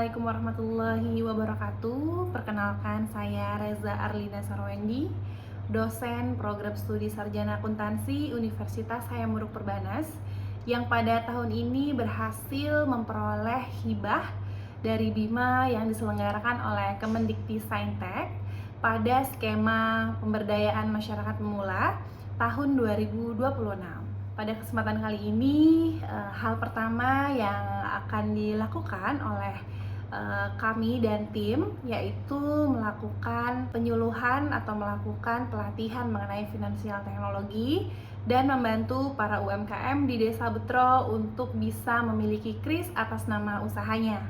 Assalamualaikum warahmatullahi wabarakatuh. Perkenalkan, saya Reza Arlina Sarwendi, dosen program studi sarjana akuntansi Universitas Hayam Wuruk Perbanas, yang pada tahun ini berhasil memperoleh hibah dari BIMA yang diselenggarakan oleh Kemendikti-Saintek pada skema pemberdayaan masyarakat pemula tahun 2026. Pada kesempatan kali ini, hal pertama yang akan dilakukan oleh kami dan tim yaitu melakukan penyuluhan atau melakukan pelatihan mengenai finansial teknologi dan membantu para UMKM di Desa Betro untuk bisa memiliki KRIS atas nama usahanya.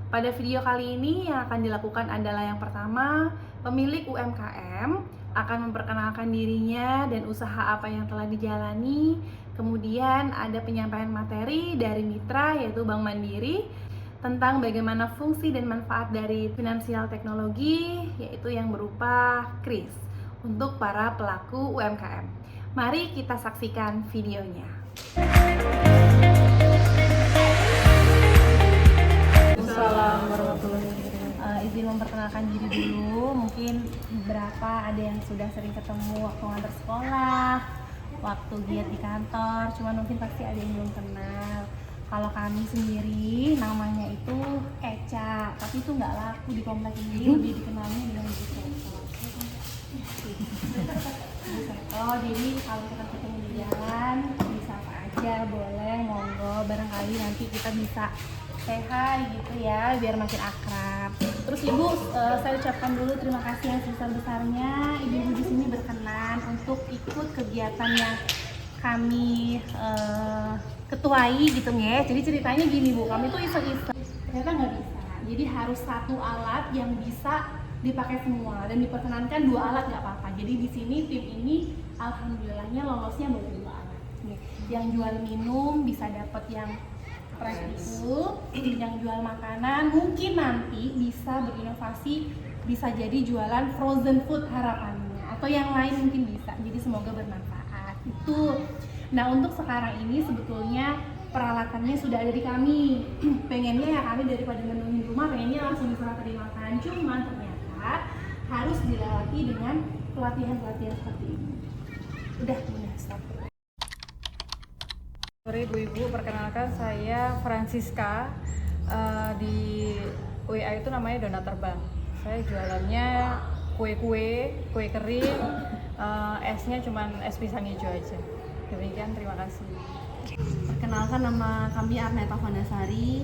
Pada video kali ini yang akan dilakukan adalah yang pertama, pemilik UMKM akan memperkenalkan dirinya dan usaha apa yang telah dijalani. Kemudian ada penyampaian materi dari mitra yaitu Bank Mandiri tentang bagaimana fungsi dan manfaat dari finansial teknologi yaitu yang berupa KRIS untuk para pelaku UMKM. Mari kita saksikan videonya. Assalamualaikum warahmatullahi wabarakatuh. Izin memperkenalkan diri dulu. Mungkin beberapa ada yang sudah sering ketemu waktu ngantar sekolah, waktu giat di kantor, cuman mungkin pasti ada yang belum kenal. Kalau kami sendiri namanya itu Eca, tapi itu nggak laku di komplek ini, lebih dikenalnya dengan Bu Seto. Bu Seto, jadi kalau kita ketemu di jalan bisa apa aja, boleh, monggo. Barangkali nanti kita bisa say hi gitu ya, biar makin akrab. Terus Ibu, saya ucapkan dulu terima kasih yang sebesar-besarnya Ibu di sini berkenan untuk ikut kegiatan yang kami ketuai gitu ya. Jadi ceritanya gini Bu, kami tuh iseng-iseng, ternyata nggak bisa. Jadi harus satu alat yang bisa dipakai semua dan diperkenankan 2 alat nggak apa-apa. Jadi di sini tim ini alhamdulillahnya lolosnya baru 2 alat. Yang jual minum bisa dapat yang itu, yang jual makanan mungkin nanti bisa berinovasi, bisa jadi jualan frozen food harapannya, atau yang lain mungkin bisa. Jadi semoga bermanfaat itu. Nah, untuk sekarang ini sebetulnya peralatannya sudah ada di kami. Pengennya ya kami daripada menuhin rumah, pengennya langsung diserah terimakan. Cuman ternyata harus dilewati dengan pelatihan-pelatihan seperti ini. Udah stop. Sore ibu-ibu, perkenalkan saya Francisca. Di WA itu namanya Dona Terbang. Saya jualannya kue kering, esnya cuman es pisang hijau aja. Demikian, terima kasih. Perkenalkan, nama kami Arneta Vandasari.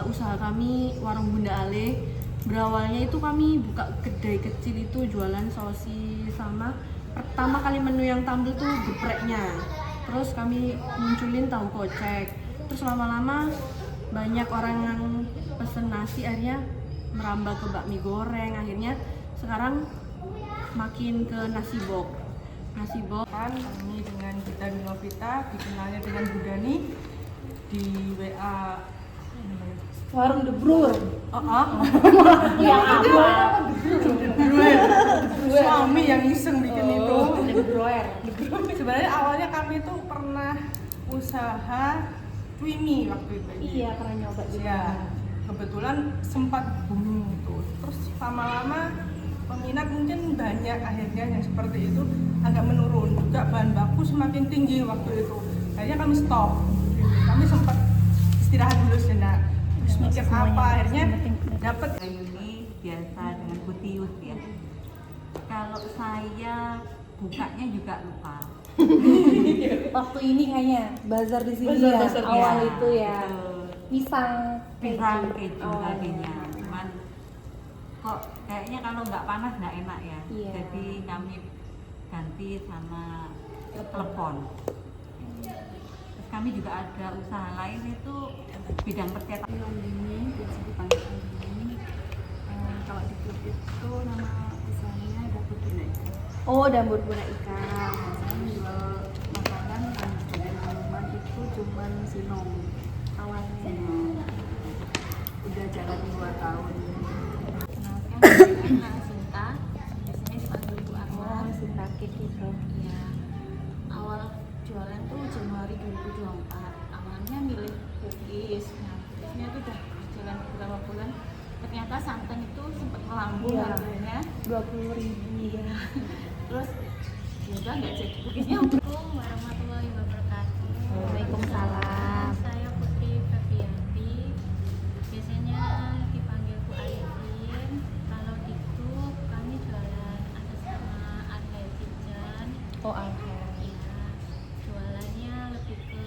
Usaha kami Warung Bunda Ale. Berawalnya itu kami buka kedai kecil itu jualan sosis, sama pertama kali menu yang tampil tuh gepreknya. Terus kami munculin tahu kocek. Terus lama-lama banyak orang yang pesen nasi, akhirnya merambah ke bakmi goreng. Akhirnya sekarang makin ke nasi box. Kami dengan Gita Milovita, dikenalnya dengan Budani di WA Warung The Brewer. Yang apa? Suami yang iseng bikin itu. The Brewer. Sebenarnya awalnya kami tuh pernah usaha Twimi waktu itu. Iya, pernah nyoba juga. Ya, kebetulan sempat booming itu. Terus lama-lama peminat mungkin banyak, akhirnya yang seperti itu agak menurun. Juga bahan baku semakin tinggi waktu itu. Akhirnya kami stop. Kami sempat istirahat dulu sejenak. Terus mikir apa, akhirnya dapat ini biasa dengan kutius ya. Kalau saya bukanya juga lupa. Waktu ini kayaknya bazar di sini Bazar ya, awal ya, itu ya. Pisang keju awalnya. tadinya. Cuman kok kayaknya kalau nggak panas nggak enak ya. Iya. Jadi kami ganti sama telepon. Terus kami juga ada usaha lain itu bidang percetakan. Ini biasa dipanggil ini. Kalau di klub itu nama usahanya Dapur Bunda Ika. Oh, Dapur Bunda Ika. Saya menjual makanan dan minuman itu cuman Sinong awalnya. Udah jalan 2 tahun. Kenalkan, saya Nak Sinta, biasanya dipanggil Bu Arma. Sinta Cake gitu. Ya, awal jualan tuh Januari 2024. Awalnya milih cookies. Nah, cookiesnya tuh udah jalan beberapa bulan, ternyata santan itu sempat melambung Iya. harganya. 20.000 ya. Terus ya udah nggak jadi begini. Assalamualaikum warahmatullahi wabarakatuh. Waalaikumsalam. Saya Putri Febianti. Biasanya dipanggil Bu Arifin. Kalau di grup kami jualan atas nama Arhel Kitchen. Oh, oke. Ya, jualannya lebih ke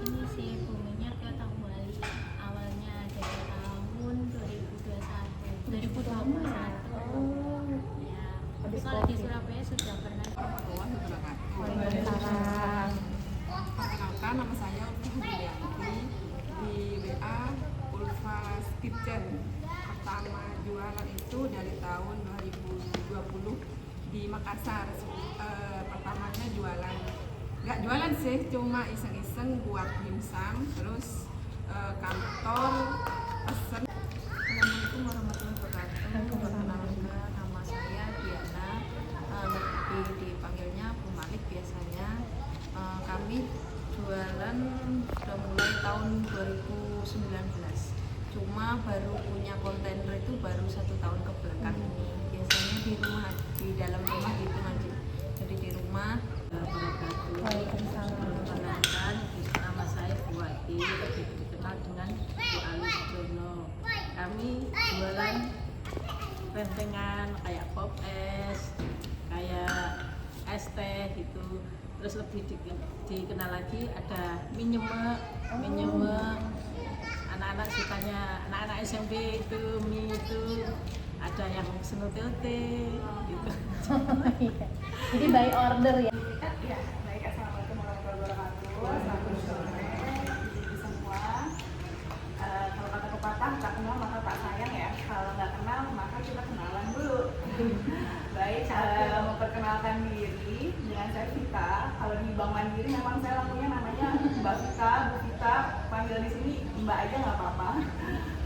ini sih, boomingnya ke tahu Bali. Awalnya dari tahun 2021. Ya, tapi kalau di Surabaya sudah pernah. Waalaikumsalam. Perkenalkan, nama saya Ulfa Hudianti, di WA Ulfa's Kitchen. Pertama jualan itu dari tahun 2020 di Makassar. Pertamanya jualan, nggak jualan sih, cuma iseng-iseng buat dimsum. Terus kantor pesen. Assalamualaikum warahmatullahi wabarakatuh. Perkenalkan, nama saya Diana, lebih dipanggilnya Bu Malik biasanya. Kami jualan sudah mulai tahun 2019. Cuma baru punya kontainer itu baru 1 tahun ke belakang ini. Biasanya di rumah, di dalam rumah gitu aja. Jadi di rumah. Waalaikumsalam. Perkenalkan, nama saya Bu Wati, lebih dikenal dengan Bu Alis Jono. Kami jualan bentengan kayak pop es, kayak es teh gitu. Terus lebih dikenal lagi ada minyemek, anak-anak sukanya, anak-anak SMP itu mie itu, ada yang senutelte gitu. Iya. Jadi by order ya. Ya, baik, assalamualaikum warahmatullahi wabarakatuh. Selamat sore ibu-ibu semua. Kalau kata pepatah, tak kenal maka tak sayang ya. Kalau nggak kenal maka kita kenalan dulu. Baik, memperkenalkan diri dengan saya Vita. Kalau di Bank Mandiri memang saya lakunya namanya Mbak Vita, Bu Vita. Panggil di sini Mbak aja nggak apa-apa.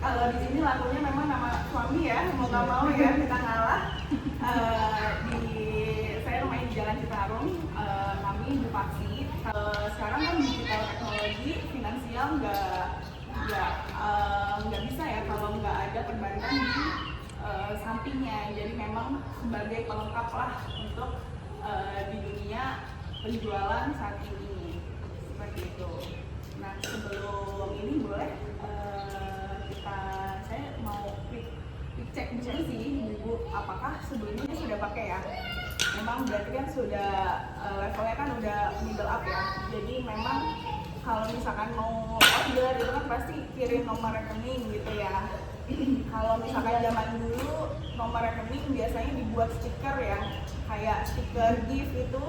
Kalau di sini lakunya memang nama suami ya, mau nggak mau ya kita ngalah. Saya rumahnya di Jalan Citarum, kami di Paksi. Sekarang kan digital teknologi, finansial nggak bisa ya kalau nggak ada perbankan di sampingnya. Jadi memang sebagai pelengkap lah untuk di dunia penjualan saat ini, seperti itu. Nah, sebelum ini boleh saya mau quick cek dulu sih ibu, apakah sebelumnya sudah pakai ya? Memang berarti kan sudah levelnya kan udah middle up ya. Jadi memang kalau misalkan mau order itu kan pasti kirim nomor rekening gitu ya. Kalau misalkan zaman dulu nomor rekening biasanya dibuat stiker ya, kayak stiker gift itu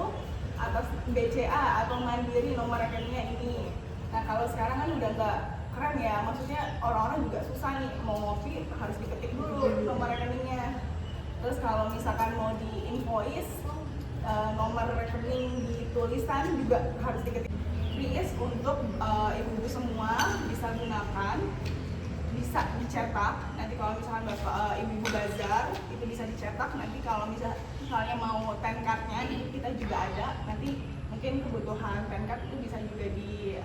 atas BCA atau Mandiri nomor rekeningnya ini. Nah, kalau sekarang kan udah nggak keren ya, maksudnya orang-orang juga susah nih mau ngopi harus diketik dulu nomor rekeningnya. Terus kalau misalkan mau di invoice nomor rekening di tulisan juga harus diketik. Please untuk ibu-ibu semua bisa gunakan, bisa dicetak. Nanti kalau misalkan bapak ibu-ibu bazar itu bisa dicetak. Nanti kalau misalnya mau pen cardnya kita juga ada. Nanti mungkin kebutuhan pen card itu bisa juga di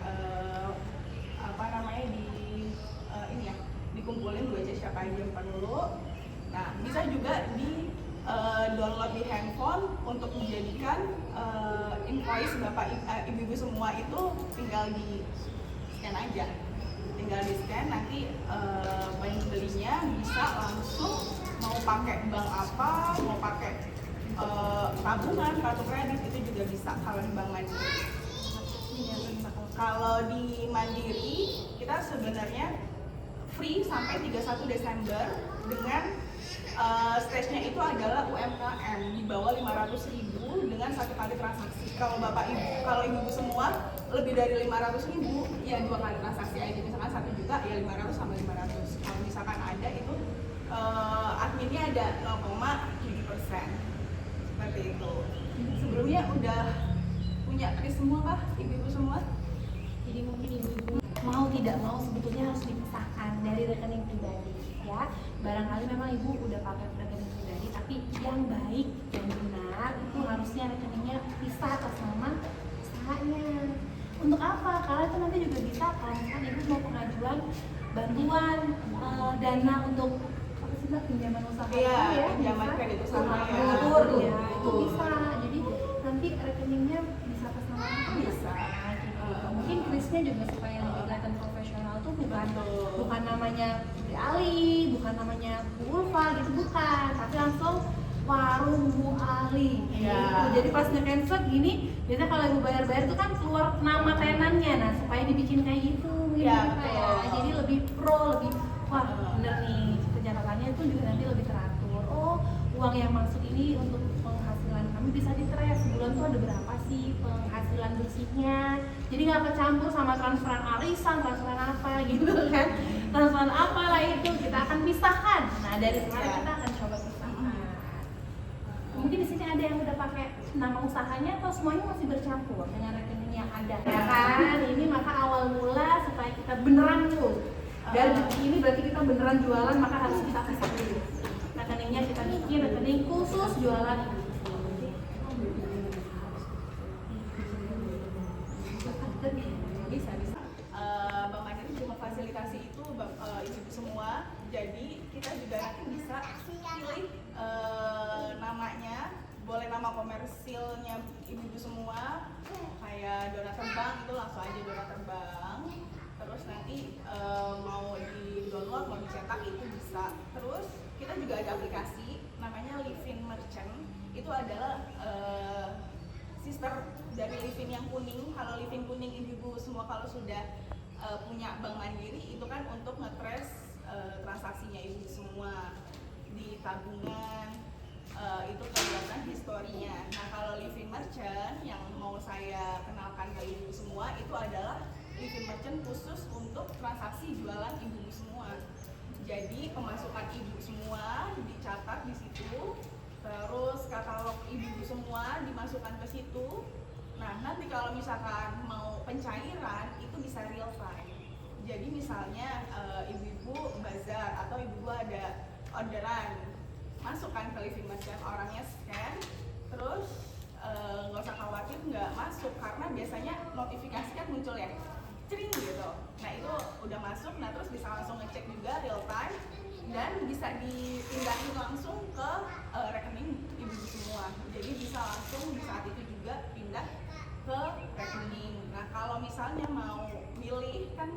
ini ya, dikumpulin gue aja siapa aja yang perlu. Nah, bisa juga di download di handphone untuk dijadikan invoice bapak ibu-ibu semua itu tinggal di scan aja, tinggal di scan nanti pembelinya bisa langsung mau pakai bank apa, mau pakai tabungan, kartu kredit itu juga bisa kalau di Bank Mandiri. Kalau di Mandiri kita sebenarnya free sampai 31 Desember dengan stage-nya itu adalah UMKM di bawah 500.000 dengan 1 kali transaksi. Kalau bapak ibu, kalau ibu semua lebih dari 500.000 ya 2 kali transaksi aja. Misalkan 1 juta ya 500 sama 500. Kalau misalkan ada itu adminnya ada 0,7%. Seperti itu. Sebelumnya udah punya kris semua kah ibu-ibu semua? Jadi mungkin ibu-ibu mau tidak mau sebetulnya harus dipisahkan dari rekening pribadi ya. Barangkali memang ibu udah pakai rekening pribadi, tapi yang baik, yang benar itu harusnya rekeningnya pisah atas nama usahanya. Untuk apa? Karena itu nanti juga bisa kalau misalkan ibu mau pengajuan bantuan dana untuk sih Mbak, pinjaman usaha Iya, ya, pinjaman bisa. kredit usaha ya. Betul, ya itu bisa. Jadi nanti rekeningnya bisa atas nama apa? Bisa. Gitu. Mungkin krisnya juga supaya lebih kelihatan profesional tuh bukan namanya Bu Ali, bukan namanya Bu Ulfa gitu, bukan, tapi langsung warung Bu Ali gitu. Jadi pas nge-cancel gini, biasanya kalau ibu bayar-bayar tuh kan keluar nama tenannya, nah supaya dibikin kayak gitu Iya, gitu, betul. jadi lebih pro, lebih wah bener nih, pencatatannya itu juga nanti lebih teratur. Oh, uang yang masuk ini untuk penghasilan kami bisa di-trace sebulan tuh ada berapa sih penghasilan bersihnya, jadi nggak kecampur sama transferan arisan, transferan apa gitu kan, transferan apalah itu kita akan pisahkan. Nah dari sekarang kita akan coba pisahkan. Mungkin di sini ada yang udah pakai nama usahanya atau semuanya masih bercampur dengan rekening yang ada, ya kan? Ini maka awal mula supaya kita beneran tuh. Dan ini berarti kita beneran jualan, maka harus kita pisah dulu. Rekeningnya kita bikin rekening khusus jualan. Bisa. Bank Mandiri cuma fasilitasi itu ibu semua. Jadi kita juga nanti bisa pilih namanya, boleh nama komersilnya ibu-ibu semua, kayak Donatur Bank itu langsung aja Donatur Bank. Terus nanti mau di download, mau dicetak itu bisa. Terus kita juga ada aplikasi namanya Livin Merchant. Itu adalah sister dari Livin yang kuning. Kalau Livin kuning ibu-ibu semua kalau sudah punya Bank Mandiri itu kan untuk nge-trace transaksinya ibu semua di tabungan, itu kelihatan historinya. Nah kalau Livin Merchant yang mau saya kenalkan ke ibu semua itu adalah Livin Merchant khusus untuk transaksi jualan ibu semua. Jadi pemasukan ibu semua dicatat di situ, terus katalog ibu semua dimasukkan ke situ. Nah nanti kalau misalkan mau pencairan itu bisa real time. Jadi misalnya ibu-ibu bazar atau ibu-ibu ada orderan, masukkan ke Livin Merchant, orangnya scan, terus nggak usah khawatir nggak masuk karena biasanya notifikasi kan muncul ya, cering gitu. Nah itu udah masuk, nah terus bisa langsung ngecek juga real time dan bisa dipindahin langsung ke rekening ibu semua. Jadi bisa langsung di saat itu juga pindah ke rekening. Nah kalau misalnya mau milih kan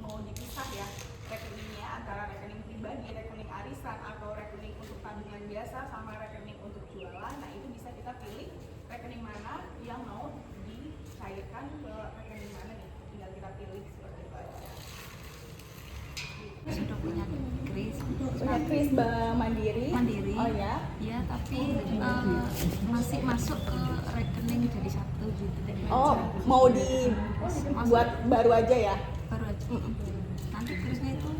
mau dipisah ya rekeningnya antara rekening pribadi, rekening arisan atau rekening untuk tabungan biasa sama rekening untuk jualan. Nah itu bisa kita pilih rekening mana yang mau dicairkan ke rekening mana nih, tinggal kita pilih seperti itu aja. Sudah punya kris Punya kris Bank Mandiri. Mandiri. Oh ya. Ya, tapi masih masuk ke rekening jadi satu gitu deh. Oh, mau dibuat baru aja ya? Baru aja. Nanti krisnya itu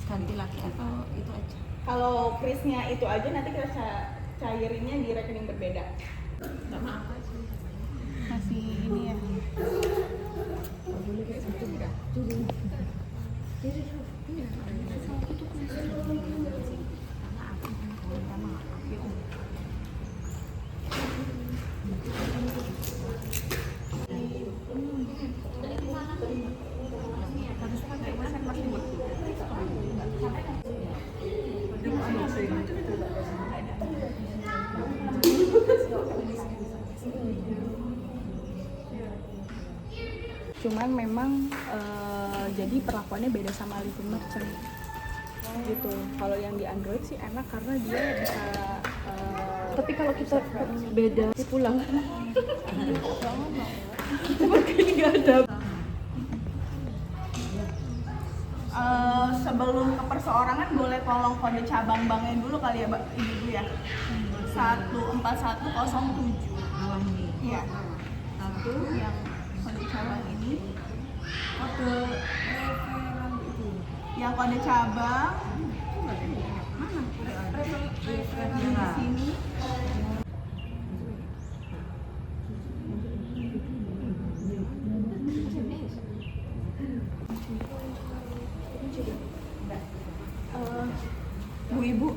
ganti lagi atau itu aja? Kalau krisnya itu aja nanti kita cairinnya di rekening berbeda. Masih ini ya. Cuman memang jadi perlakuannya beda sama Livin Merchant gitu. Kalau yang di Android sih enak karena dia bisa Tapi kalau kita beda pulang. Sebelum ke perseorangan boleh tolong kode cabang banknya dulu kali ya ibu ya. 14107. Iya. Satu yang kode cabang ini. Kode yang kode cabang di sini. Bu Ibu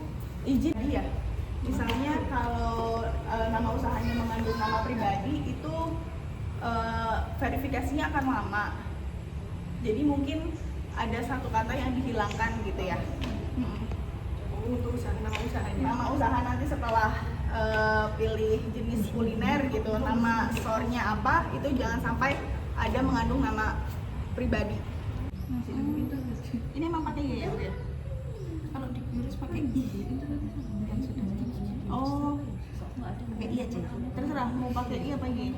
izin ya. Misalnya kalau nama usahanya mengandung nama pribadi itu verifikasinya akan lama. Jadi mungkin ada satu kata yang dihilangkan gitu ya. untuk nama usahanya. Nama usaha nanti setelah pilih jenis kuliner gitu, nama store-nya apa, itu jangan sampai ada mengandung nama pribadi. Ini emang pakai Y ya, Bu ya? Kalau di Qris pakai I yang sudah Oh, pakai I aja. Terserah mau pakai I apa Y.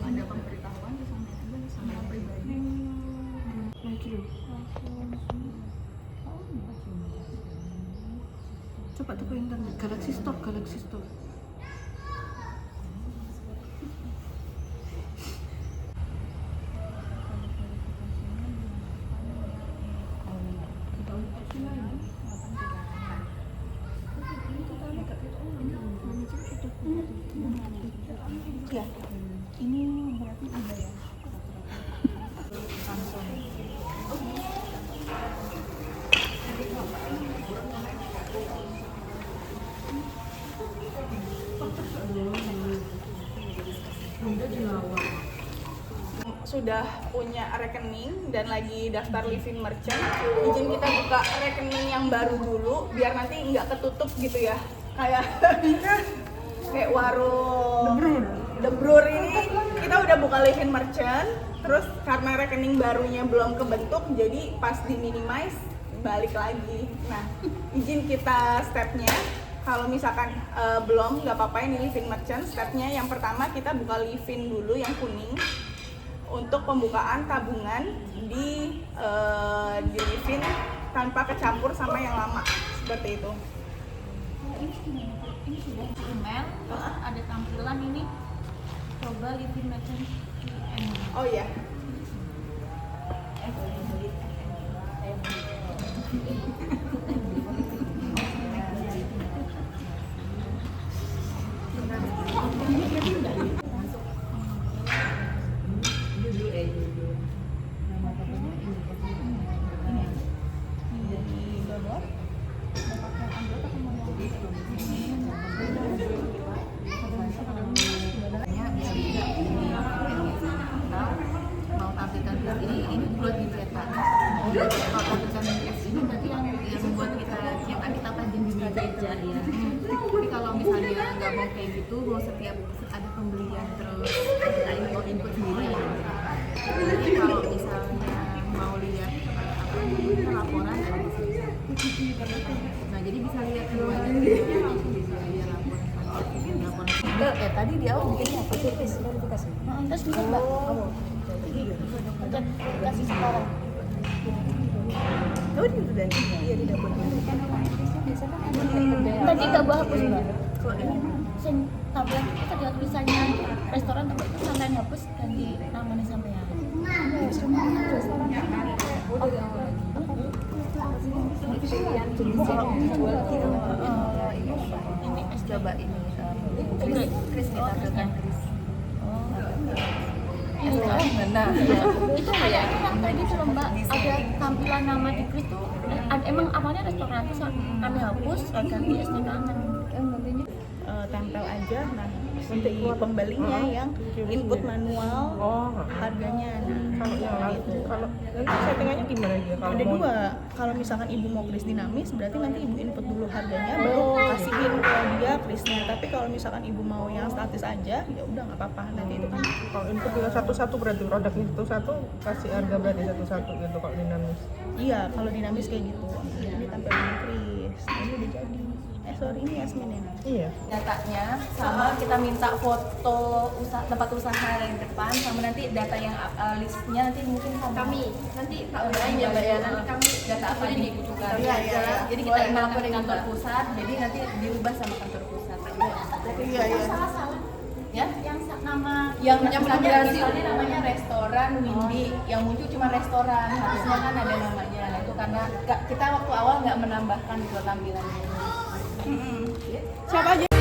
ada pemberitahuan di sana juga sama pribadi. Coba tuh ke internet, Galaxy Store, Galaxy Store. Ya, ini berarti ada ya. Sudah punya rekening dan lagi daftar living merchant, izin kita buka rekening yang baru dulu biar nanti nggak ketutup gitu ya, kayak warung The Brur ini kita udah buka living merchant, terus karena rekening barunya belum kebentuk jadi pas di minimize balik lagi. Nah, izin kita stepnya kalau misalkan belum nggak apa-apa, ini living merchant. Stepnya yang pertama kita buka living dulu yang kuning untuk pembukaan tabungan di living tanpa kecampur sama yang lama, seperti itu. Ini sudah email, terus ada tampilan ini coba living merchant. Oh iya. Mau tampilkan ini buat di cetak. Kalau tampilkan ini berarti yang membuat kita tiap hari kita tajam di meja ya. Tapi kalau misalnya nggak mau kayak gitu, mau setiap ada pembelian terus ada mau input sendiri ya. Jadi kalau misalnya mau lihat apa namanya laporan ada di sini. Nah jadi bisa lihat semuanya bisa lihat laporan. Tadi di awal bikinnya apa sih? Verifikasi. Terus bisa mbak? Kasih sekarang. Oh, ini udah iya di dapur. Tadi gak gua hapus mbak. Sing tampilan kita ada tulisannya restoran tempat itu sampai hapus ganti namanya sampean. Ini coba ini Kris kita tampilkan Kris. Nah, itu kayak tadi tuh mbak ada tampilan nama di Kris tuh emang awalnya restoran itu kami hapus ganti SD kanan. Tempel aja, nah si pembelinya yang input manual harganya. Nah, Kalau nanti settingannya gimana dia? Kalau ada mau dua. Kalau misalkan ibu mau kris dinamis, berarti nanti ibu input dulu harganya, baru kasihin ke dia krisnya. Tapi kalau misalkan ibu mau yang statis aja, ya udah nggak apa-apa. Nanti itu kan kalau input dengan satu-satu berarti produknya satu-satu kasih harga berarti satu-satu gitu kalau dinamis. iya, kalau dinamis kayak gitu. Ini tampil di kris. Nah, ini udah jadi. Sorry, ini Yasmin ya. Iya. Datanya sama kita minta foto tempat usaha dari depan sama nanti data yang listnya nanti mungkin sama Kami nanti tak udahin ya mbak ya, nanti kami data apa yang dibutuhkan. Iya, iya. Jadi kita email ke kantor pusat, jadi nanti dirubah sama kantor pusat. Iya, iya. salah Ya? yang nama Yang misalnya namanya restoran Windy, yang muncul cuma restoran, harusnya kan ada namanya. Nah, itu karena kita waktu awal nggak menambahkan di tampilannya. Siapa aja?